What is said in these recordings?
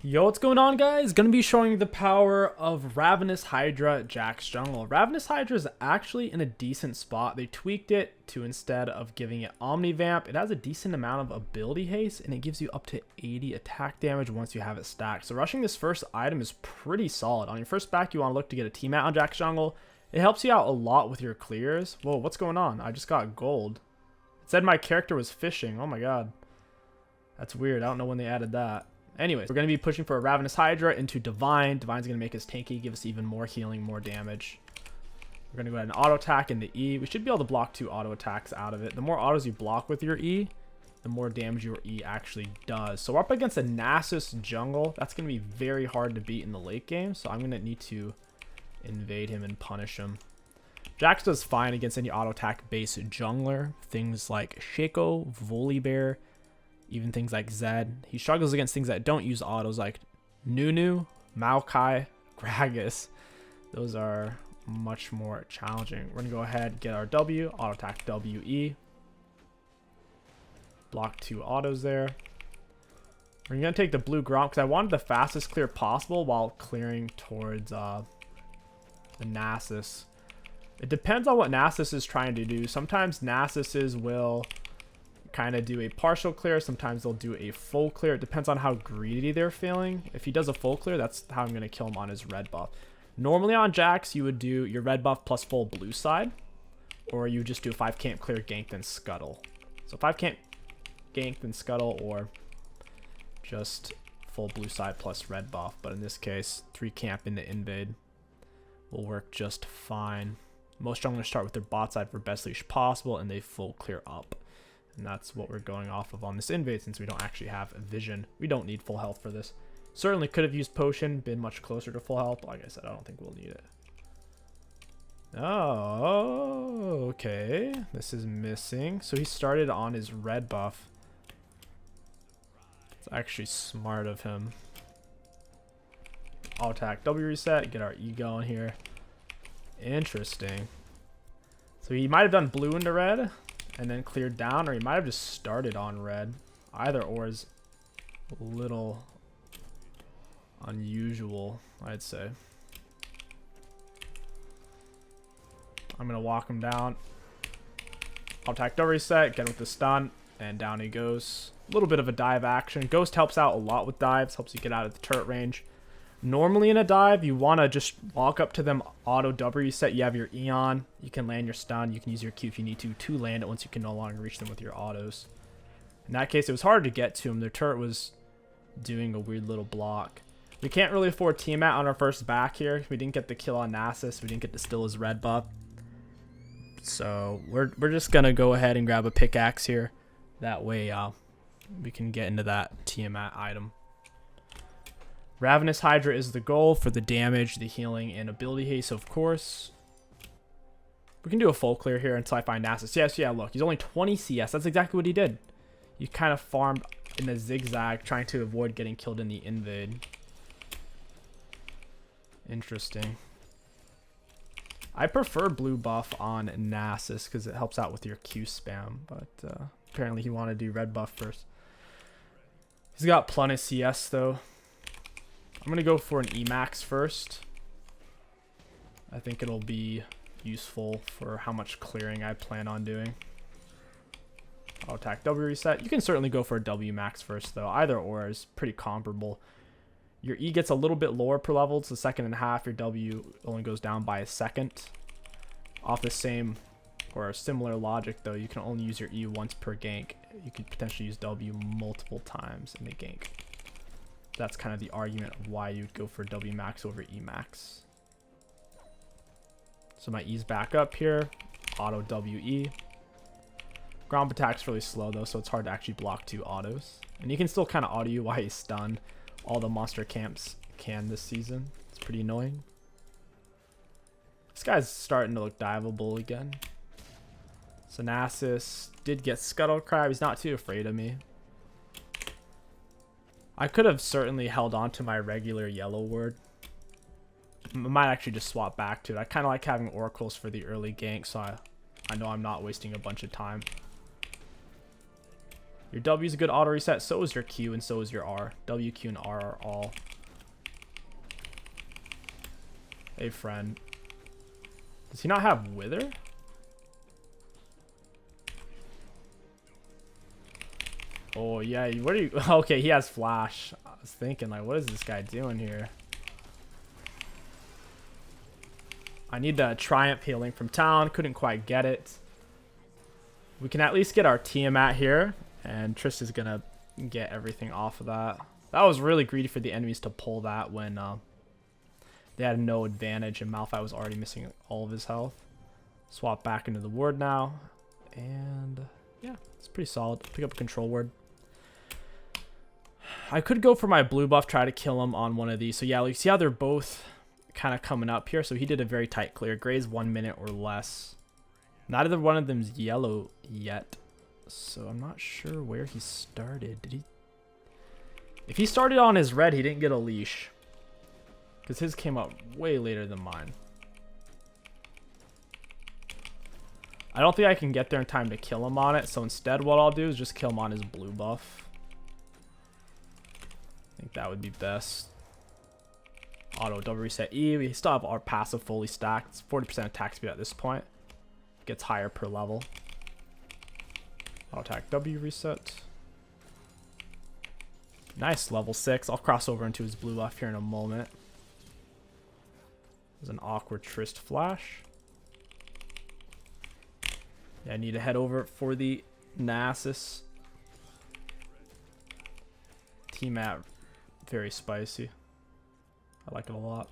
Yo, what's going on, guys? Gonna be showing you the power of Ravenous Hydra Jack's jungle. Ravenous Hydra is actually in a decent spot. They tweaked it to, instead of giving it Omnivamp, it has a decent amount of ability haste, and it gives you up to 80 attack damage once you have it stacked. So rushing this first item is pretty solid. On your first back, you want to look to get a T-Mat on Jack's jungle. It helps you out a lot with your clears. Whoa, what's going on? I just got gold. It said my character was fishing. Oh my god. That's weird. I don't know when they added that. Anyways, we're going to be pushing for a Ravenous Hydra into Divine. Divine's going to make us tanky, give us even more healing, more damage. We're going to go ahead and auto attack in the E. We should be able to block 2 auto attacks out of it. The more autos you block with your E, the more damage your E actually does. So we're up against a Nasus jungle. That's going to be very hard to beat in the late game. So I'm going to need to invade him and punish him. Jax does fine against any auto attack based jungler. Things like Shaco, Volibear, even things like Zed. He struggles against things that don't use autos like Nunu, Maokai, Gragas. Those are much more challenging. We're going to go ahead and get our W, auto attack WE. Block 2 autos there. We're going to take the blue Gromp because I wanted the fastest clear possible while clearing towards the Nasus. It depends on what Nasus is trying to do. Sometimes Nasuses will kind of do a partial clear. Sometimes they'll do a full clear. It depends on how greedy they're feeling. If he does a full clear, that's how I'm going to kill him on his red buff. Normally on Jax, you would do your red buff plus full blue side, or you just do a 5 camp clear, gank, then scuttle. So 5 camp, gank, then scuttle, or just full blue side plus red buff. But in this case, 3 camp into invade will work just fine. Most junglers start with their bot side for best leash possible, and they full clear up. And that's what we're going off of on this invade, since we don't actually have a vision. We don't need full health for this. Certainly could have used potion, been much closer to full health. But like I said, I don't think we'll need it. Oh, okay. This is missing. So he started on his red buff. It's actually smart of him. I'll attack W reset, get our E going here. Interesting. So he might have done blue into red and then cleared down, or he might have just started on red. Either or is a little unusual, I'd say. I'm going to walk him down. I'll attack double reset, get him with the stun, and down he goes. A little bit of a dive action. Ghost helps out a lot with dives, helps you get out of the turret range. Normally in a dive, you want to just walk up to them, auto double reset. You have your Eon. You can land your stun. You can use your Q if you need to land it once you can no longer reach them with your autos. In that case, it was hard to get to him. Their turret was doing a weird little block. We can't really afford T-Mat on our first back here. We didn't get the kill on Nasus. We didn't get to steal his red buff. So we're just going to go ahead and grab a pickaxe here. That way we can get into that T-Mat item. Ravenous Hydra is the goal for the damage, the healing, and ability haste, of course. We can do a full clear here until I find Nasus. Yes, yeah, look, he's only 20 CS. That's exactly what he did. You kind of farmed in a zigzag, trying to avoid getting killed in the invade. Interesting. I prefer blue buff on Nasus because it helps out with your Q spam, but apparently he wanted to do red buff first. He's got plenty of CS, though. I'm going to go for an Emax first. I think it'll be useful for how much clearing I plan on doing. I'll attack W reset. You can certainly go for a W max first, though. Either or is pretty comparable. Your E gets a little bit lower per level. It's a second and a half. Your W only goes down by a second. Off the same or a similar logic, though, you can only use your E once per gank. You could potentially use W multiple times in a gank. That's kind of the argument of why you'd go for W max over E max. So my E's back up here. Auto WE. Gromp attack's really slow though, so it's hard to actually block 2 autos. And you can still kind of auto you while he's stunned. All the monster camps can this season. It's pretty annoying. This guy's starting to look diveable again. So Nasus did get Scuttle Crab. He's not too afraid of me. I could have certainly held on to my regular yellow word. I might actually just swap back to it. I kind of like having oracles for the early gank, so I know I'm not wasting a bunch of time. Your W is a good auto reset. So is your Q and so is your R. W, Q, and R are all. Hey, friend. Does he not have Wither? Oh, yeah. What are you? Okay, he has Flash. I was thinking, like, what is this guy doing here? I need the Triumph healing from town. Couldn't quite get it. We can at least get our Tiamat here. And Trista's going to get everything off of that. That was really greedy for the enemies to pull that when they had no advantage. And Malphite was already missing all of his health. Swap back into the ward now. And yeah, it's pretty solid. Pick up a control ward. I could go for my blue buff, try to kill him on one of these. So yeah, like, see how they're both kind of coming up here. So he did a very tight clear. Gray's 1 minute or less. Neither one of them's yellow yet. So I'm not sure where he started. Did he? If he started on his red, he didn't get a leash. Because his came up way later than mine. I don't think I can get there in time to kill him on it. So instead what I'll do is just kill him on his blue buff. I think that would be best. Auto double reset E. We still have our passive fully stacked. It's 40% attack speed at this point. Gets higher per level. Auto attack W reset. Nice, level 6. I'll cross over into his blue buff here in a moment. There's an awkward Trist flash. Yeah, I need to head over for the Nasus. T-Mat, very spicy. I like it a lot.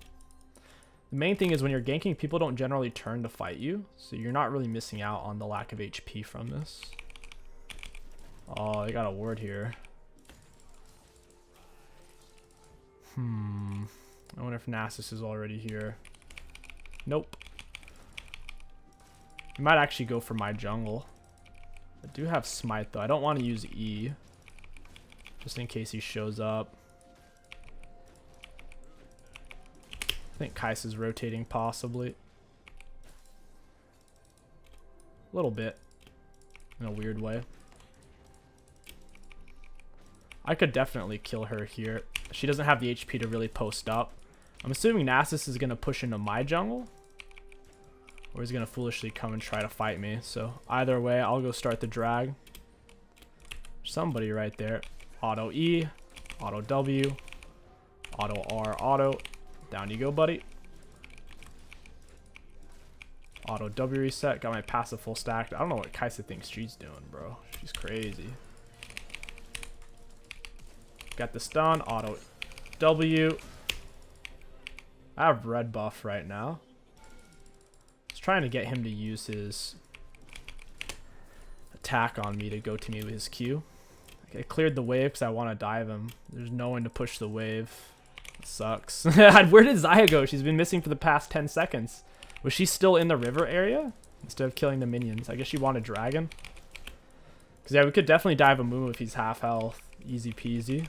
The main thing is when you're ganking, people don't generally turn to fight you. So you're not really missing out on the lack of HP from this. Oh, they got a ward here. I wonder if Nasus is already here. Nope. I might actually go for my jungle. I do have Smite though. I don't want to use E. Just in case he shows up. I think Kais is rotating possibly. A little bit. In a weird way. I could definitely kill her here. She doesn't have the HP to really post up. I'm assuming Nasus is going to push into my jungle. Or he's going to foolishly come and try to fight me. So either way, I'll go start the drag. Somebody right there. Auto E. Auto W. Auto R. Auto. Down you go, buddy. Auto W reset. Got my passive full stacked. I don't know what Kaisa thinks she's doing, bro. She's crazy. Got the stun. Auto W. I have red buff right now. I was trying to get him to use his attack on me to go to me with his Q. I cleared the wave because I want to dive him. There's no one to push the wave. It sucks. Where did Zaya go? She's been missing for the past 10 seconds. Was she still in the river area instead of killing the minions? I guess she wanted dragon. Because yeah, we could definitely dive a Mumu if he's half health. Easy peasy.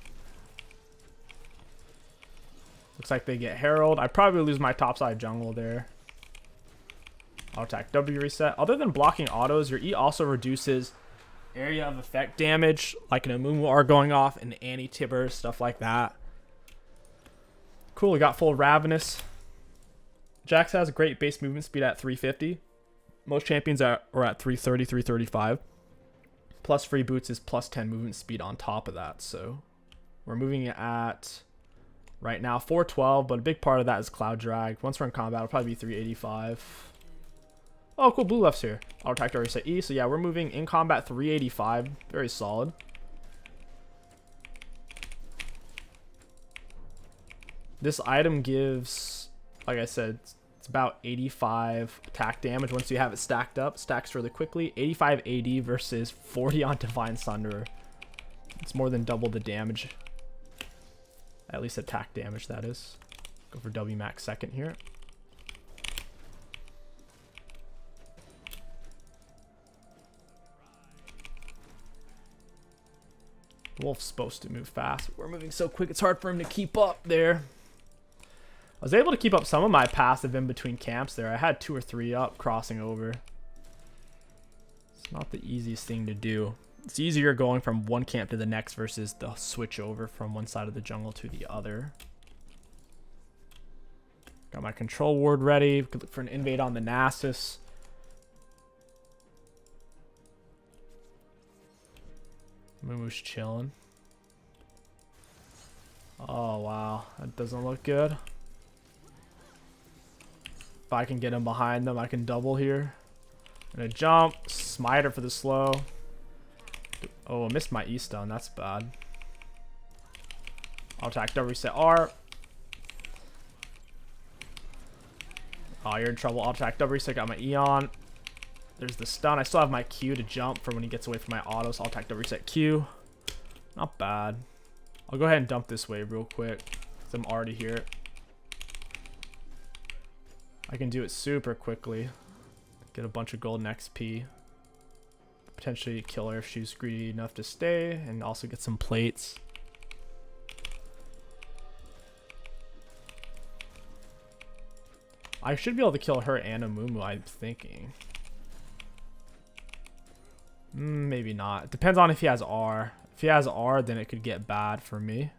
Looks like they get Herald. I'd probably lose my topside jungle there. I'll attack W reset. Other than blocking autos, your E also reduces area of effect damage, like an Amumu R going off, an anti-Tibber, stuff like that. Cool, we got full Ravenous. Jax has a great base movement speed at 350. Most champions are at 330, 335. Plus free boots is plus 10 movement speed on top of that. So we're moving at... right now, 412, but a big part of that is Cloud Drag. Once we're in combat, it'll probably be 385. Oh, cool. Blue left's here. Auto attack already set E. So yeah, we're moving in combat 385. Very solid. This item gives, like I said, it's about 85 attack damage once you have it stacked up. Stacks really quickly. 85 AD versus 40 on Divine Sunderer. It's more than double the damage. At least attack damage, that is. Go for W max second here. Wolf's supposed to move fast. We're moving so quick, it's hard for him to keep up there. I was able to keep up some of my passive in between camps there. I had 2 or 3 up crossing over. It's not the easiest thing to do. It's easier going from one camp to the next versus the switch over from one side of the jungle to the other. Got my control ward ready. Could look for an invade on the Nasus. Mumu's chilling. Oh, wow. That doesn't look good. If I can get him behind them, I can double here. Gonna jump. Smiter for the slow. Oh, I missed my E-stone. That's bad. I'll attack double reset R. Oh, you're in trouble. I'll attack double reset. Got my Eon. There's the stun. I still have my Q to jump for when he gets away from my auto, so I'll attack double reset Q. Not bad. I'll go ahead and dump this wave real quick because I'm already here. I can do it super quickly. Get a bunch of golden XP. Potentially kill her if she's greedy enough to stay, and also get some plates. I should be able to kill her and a Mumu, I'm thinking. Maybe not. It depends on if he has R. If he has R, then it could get bad for me.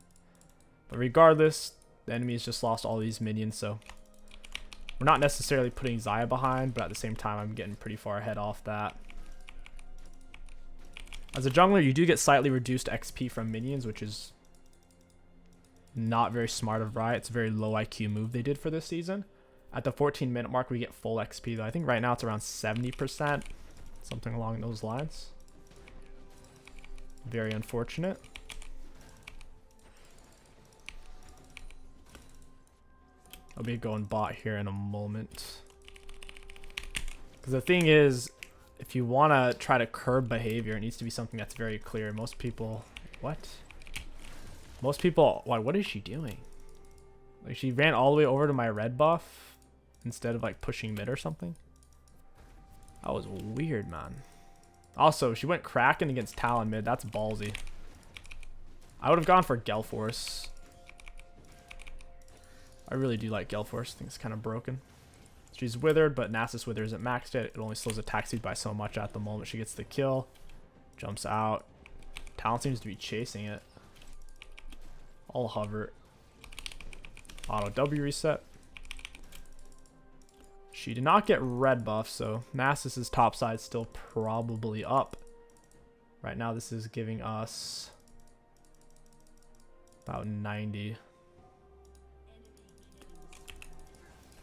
But regardless, the enemy's just lost all these minions, so we're not necessarily putting Xayah behind, but at the same time, I'm getting pretty far ahead off that. As a jungler, you do get slightly reduced XP from minions, which is not very smart of Riot. It's a very low IQ move they did for this season. At the 14-minute mark, we get full XP, though. I think right now it's around 70%. Something along those lines. Very unfortunate. I'll be going bot here in a moment. Because the thing is, if you want to try to curb behavior, it needs to be something that's very clear. Most people... What? Most people... Why, what is she doing? Like, she ran all the way over to my red buff instead of, like, pushing mid or something. That was weird, man. Also, she went Kraken against Talon mid. That's ballsy. I would have gone for Gelforce. I really do like Gelforce. I think it's kind of broken. She's withered, but Nasus Wither isn't maxed yet. It only slows attack speed by so much at the moment she gets the kill. Jumps out. Talon seems to be chasing it. I'll hover. Auto W reset. She did not get red buff, so Nasus's top side still probably up. Right now, this is giving us about 90.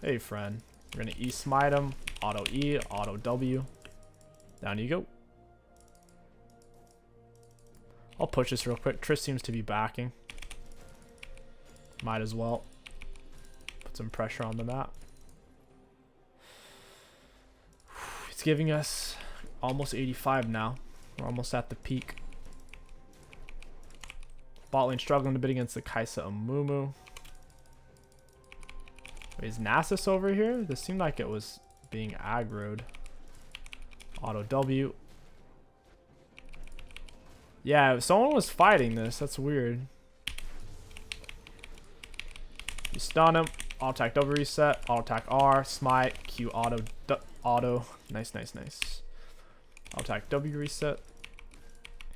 Hey, friend. We're going to E-smite him. Auto E, auto W. Down you go. I'll push this real quick. Triss seems to be backing. Might as well. Put some pressure on the map. It's giving us almost 85 now. We're almost at the peak. Bot lane struggling a bit against the Kai'Sa Amumu. Wait, is Nasus over here? This seemed like it was being aggroed. Auto W. Yeah, someone was fighting this. That's weird. You stun him. Auto attack W reset. Auto attack R. Smite. Q auto. Nice, nice, nice. Auto attack W reset.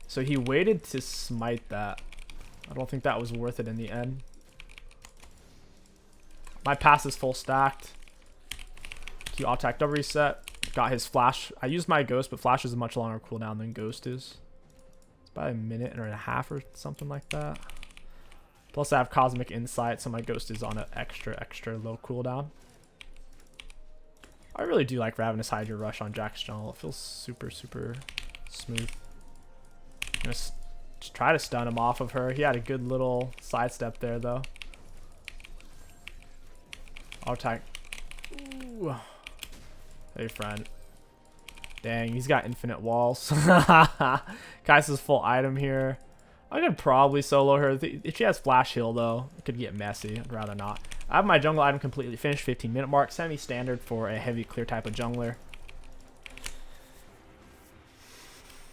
So he waited to smite that. I don't think that was worth it in the end. My pass is full stacked. Q auto attack double reset. Got his flash. I used my ghost, but flash is a much longer cooldown than ghost is. It's about a minute and a half or something like that. Plus I have cosmic insight, so my ghost is on an extra low cooldown. I really do like Ravenous Hydra Rush on Jack's jungle. It feels super smooth. I'm gonna just try to stun him off of her. He had a good little sidestep there though. I'll attack. Ooh. Hey, friend. Dang, he's got infinite walls. Kai'Sa's full item here. I could probably solo her. If she has flash heal, though, it could get messy. I'd rather not. I have my jungle item completely finished. 15-minute mark. Semi-standard for a heavy clear type of jungler.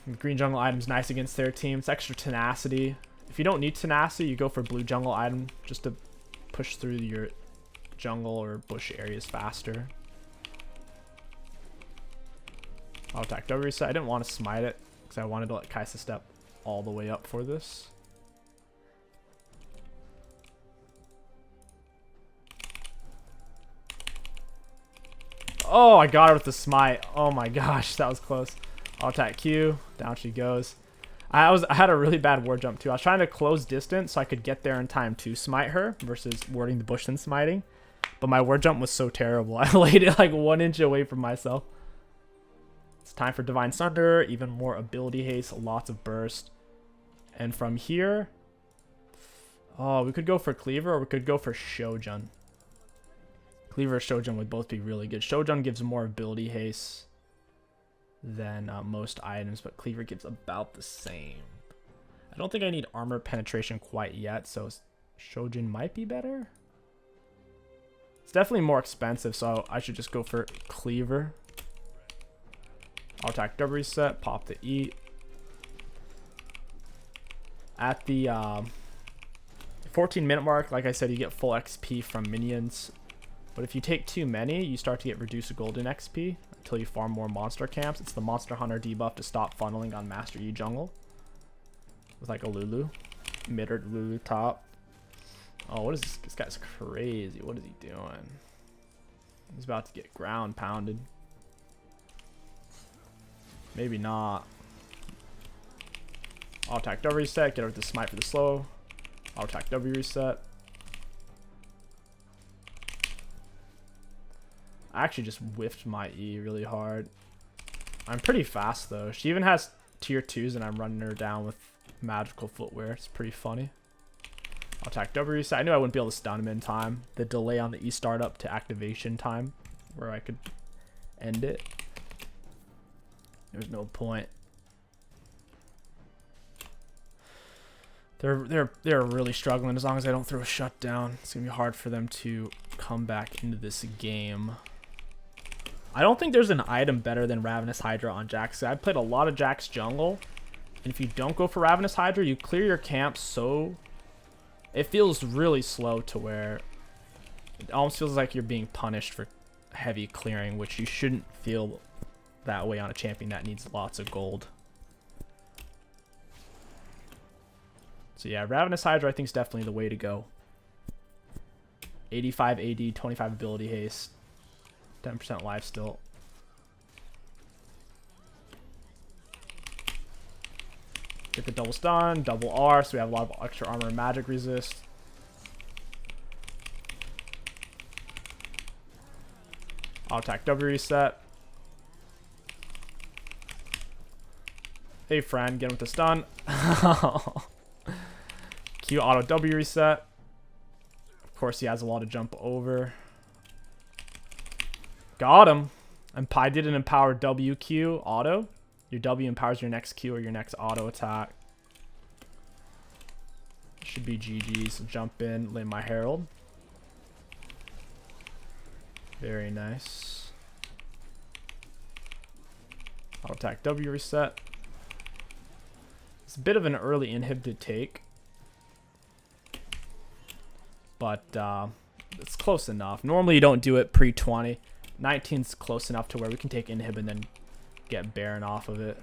The green jungle item's nice against their team. It's extra tenacity. If you don't need tenacity, you go for blue jungle item just to push through your jungle or bush areas faster. I'll attack W reset. I didn't want to smite it because I wanted to let Kaisa step all the way up for this. Oh, I got her with the smite. Oh my gosh, that was close. I'll attack Q. Down she goes. I had a really bad ward jump too. I was trying to close distance so I could get there in time to smite her versus warding the bush and smiting. But my ward jump was so terrible. I laid it like 1 inch away from myself. It's time for Divine Sunder. Even more ability haste. Lots of burst. And from here... Oh, we could go for Cleaver or we could go for Shojun. Cleaver or Shojun would both be really good. Shojun gives more ability haste than most items, but Cleaver gives about the same. I don't think I need armor penetration quite yet, so Shojun might be better. It's definitely more expensive, so I should just go for Cleaver. I'll attack double reset, pop the E. At the 14-minute mark, like I said, you get full XP from minions. But if you take too many, you start to get reduced golden XP until you farm more monster camps. It's the Monster Hunter debuff to stop funneling on Master Yi jungle. With like a Lulu. Mid or Lulu top. Oh, what is this? This guy's crazy. What is he doing? He's about to get ground pounded. Maybe not. I'll attack W reset. Get her with the smite for the slow. I'll attack W reset. I actually just whiffed my E really hard. I'm pretty fast though. She even has tier 2s and I'm running her down with magical footwear. It's pretty funny. I'll attack W reset. I knew I wouldn't be able to stun him in time. The delay on the E startup to activation time where I could end it. There's no point. They're really struggling. As long as I don't throw a shutdown, it's gonna be hard for them to come back into this game. I don't think there's an item better than Ravenous Hydra on Jax. I've played a lot of Jax jungle, and if you don't go for Ravenous Hydra, you clear your camp so it feels really slow to where it almost feels like you're being punished for heavy clearing, which you shouldn't feel that way on a champion that needs lots of gold. So yeah, Ravenous Hydra I think is definitely the way to go. 85 AD, 25 ability haste, 10% life still. Get the double stun, double R, so we have a lot of extra armor and magic resist. I'll attack W reset. Hey friend, get him with the stun. Q auto W reset. Of course he has a lot of jump over. Got him. And I did an empower WQ auto. Your W empowers your next Q or your next auto attack. Should be GG's. Jump in, lay my Herald. Very nice. I'll attack W reset. It's a bit of an early inhib to take. But it's close enough. Normally you don't do it pre-20. 19's close enough to where we can take inhib and then get Baron off of it.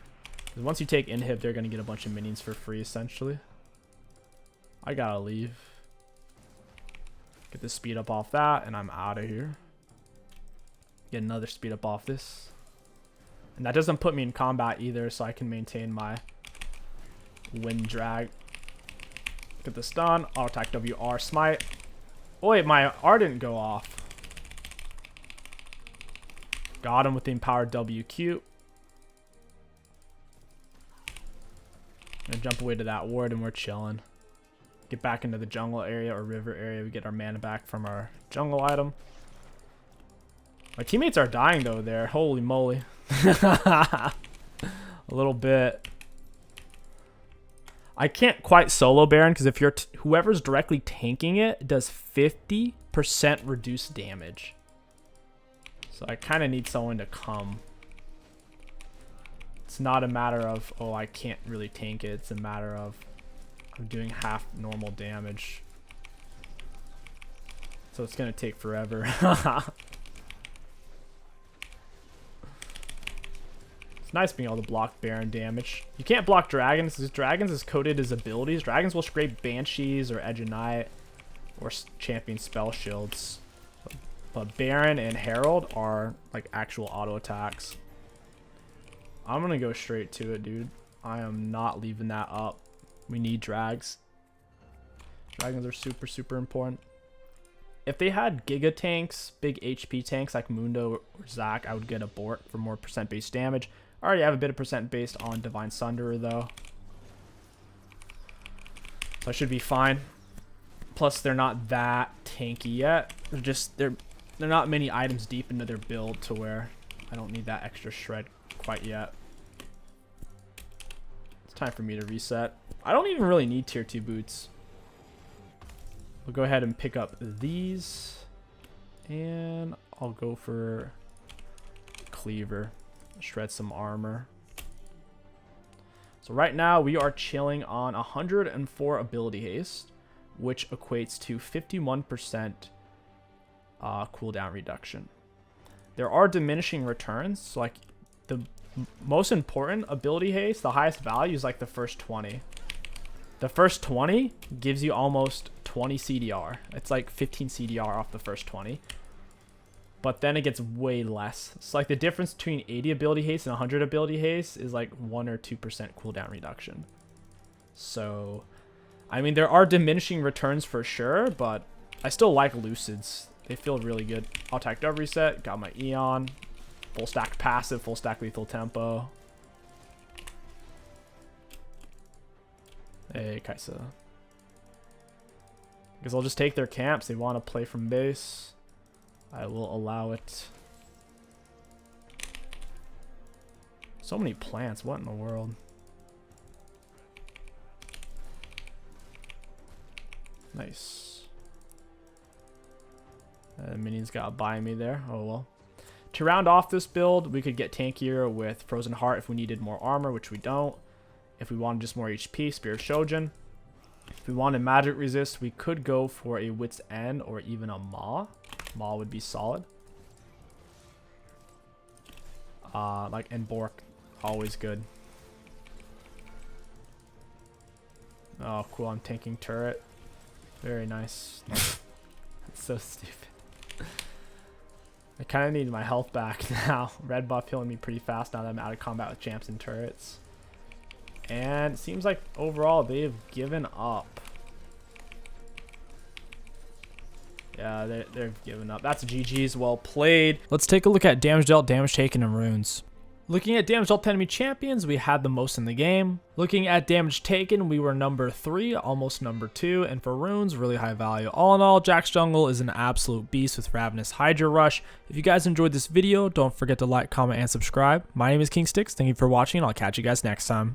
Because once you take inhib, they're going to get a bunch of minions for free, essentially. I gotta leave. Get the speed up off that, and I'm out of here. Get another speed up off this. And that doesn't put me in combat either, so I can maintain my wind drag. Get the stun. Auto attack WR smite. Oh wait, my R didn't go off. Got him with the empowered WQ. And jump away to that ward and we're chilling. Get back into the jungle area or river area. We get our mana back from our jungle item. My teammates are dying though there. Holy moly. A little bit. I can't quite solo Baron because if you're whoever's directly tanking it does 50% reduced damage. So I kind of need someone to come. It's not a matter of, oh, I can't really tank it. It's a matter of I'm doing half normal damage. So it's going to take forever. It's nice being able to block Baron damage. You can't block Dragons, because Dragons is coded as abilities. Dragons will scrape Banshees or Edge of Night or Champion Spell Shields. But Baron and Herald are like actual auto attacks. I'm going to go straight to it, dude. I am not leaving that up. We need Drags. Dragons are super, super important. If they had Giga tanks, big HP tanks like Mundo or Zac, I would get a Bork for more percent base damage. I already have a bit of percent based on Divine Sunderer though. So I should be fine. Plus they're not that tanky yet. They're not many items deep into their build to where I don't need that extra shred quite yet. It's time for me to reset. I don't even really need tier 2 boots. We'll go ahead and pick up these. And I'll go for Cleaver. Shred some armor. So right now we are chilling on 104 ability haste, which equates to 51% cooldown reduction. There are diminishing returns. So like the most important ability haste, the highest value is like the first 20. The first 20 gives you almost 20 CDR. It's like 15 CDR off the first 20. But then it gets way less. So like the difference between 80 ability haste and 100 ability haste is like 1 or 2% cooldown reduction. So, I mean, there are diminishing returns for sure, but I still like Lucids. They feel really good. I'll attack double reset. Got my Eon. Full stack passive, full stack lethal tempo. Hey, Kaisa. Because I'll just take their camps. They want to play from base. I will allow it. So many plants. What in the world? Nice. Minions got by me there. Oh well. To round off this build, we could get tankier with Frozen Heart if we needed more armor, which we don't. If we wanted just more HP, Spirit Shojin. If we wanted magic resist, we could go for a Wit's End or even a Maw. Maw would be solid. And Bork, always good. Oh, cool. I'm tanking turret. Very nice. That's so stupid. I kind of need my health back now. Red buff healing me pretty fast now that I'm out of combat with champs and turrets. And it seems like overall they've given up. Yeah, they've given up. That's GG's. Well played. Let's take a look at damage dealt, damage taken, and runes. Looking at damage dealt to enemy champions, we had the most in the game. Looking at damage taken, we were number 3, almost number 2. And for runes, really high value. All in all, Jack's Jungle is an absolute beast with Ravenous Hydra Rush. If you guys enjoyed this video, don't forget to like, comment, and subscribe. My name is King Sticks. Thank you for watching, and I'll catch you guys next time.